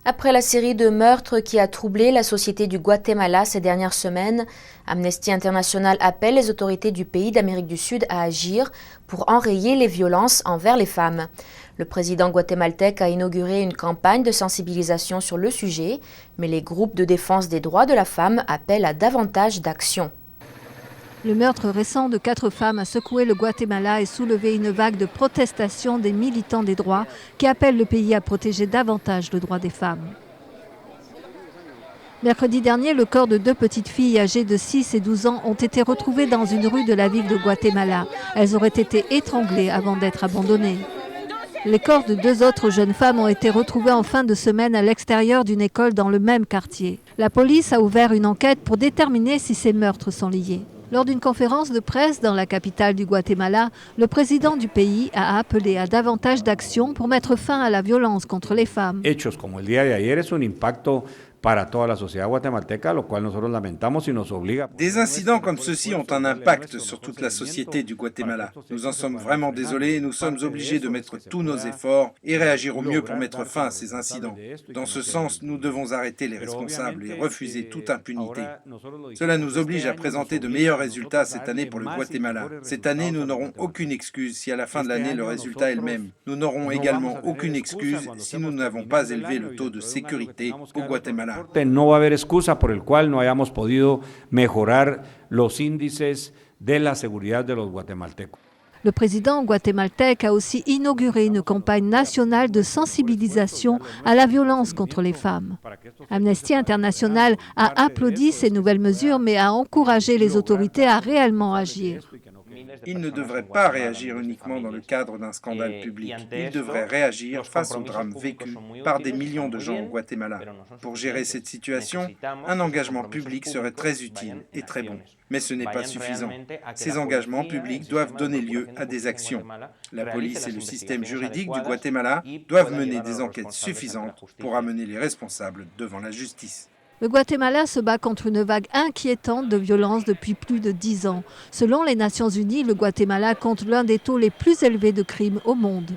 Après la série de meurtres qui a troublé la société du Guatemala ces dernières semaines, Amnesty International appelle les autorités du pays d'Amérique du Sud à agir pour enrayer les violences envers les femmes. Le président guatémaltèque a inauguré une campagne de sensibilisation sur le sujet, mais les groupes de défense des droits de la femme appellent à davantage d'actions. Le meurtre récent de 4 femmes a secoué le Guatemala et soulevé une vague de protestation des militants des droits qui appellent le pays à protéger davantage le droit des femmes. Mercredi dernier, le corps de 2 petites filles âgées de 6 et 12 ans ont été retrouvés dans une rue de la ville de Guatemala. Elles auraient été étranglées avant d'être abandonnées. Les corps de 2 autres jeunes femmes ont été retrouvés en fin de semaine à l'extérieur d'une école dans le même quartier. La police a ouvert une enquête pour déterminer si ces meurtres sont liés. Lors d'une conférence de presse dans la capitale du Guatemala, le président du pays a appelé à davantage d'actions pour mettre fin à la violence contre les femmes. Hechos como el día de ayer es un impacto para toda la sociedad guatemalteca, lo cual nosotros lamentamos y nos obliga. Des incidents comme ceux-ci ont un impact sur toute la société du Guatemala. Nous en sommes vraiment désolés et nous sommes obligés de mettre tous nos efforts et réagir au mieux pour mettre fin à ces incidents. Dans ce sens, nous devons arrêter les responsables et refuser toute impunité. Cela nous oblige à présenter de meilleurs résultats cette année pour le Guatemala. Cette année, nous n'aurons aucune excuse si à la fin de l'année le résultat est le même. Nous n'aurons également aucune excuse si nous n'avons pas élevé le taux de sécurité au Guatemala. No va a haber excusa por el cual no hayamos podido mejorar los índices de la seguridad de los guatemaltecos. Le président guatémaltèque a aussi inauguré une campagne nationale de sensibilisation à la violence contre les femmes. Amnesty International a applaudi ces nouvelles mesures, mais a encouragé les autorités à réellement agir. Il ne devrait pas réagir uniquement dans le cadre d'un scandale public. Il devrait réagir face au drame vécu par des millions de gens au Guatemala. Pour gérer cette situation, un engagement public serait très utile et très bon. Mais ce n'est pas suffisant. Ces engagements publics doivent donner lieu à des actions. La police et le système juridique du Guatemala doivent mener des enquêtes suffisantes pour amener les responsables devant la justice. Le Guatemala se bat contre une vague inquiétante de violence depuis plus de 10 ans. Selon les Nations Unies, le Guatemala compte l'un des taux les plus élevés de crimes au monde.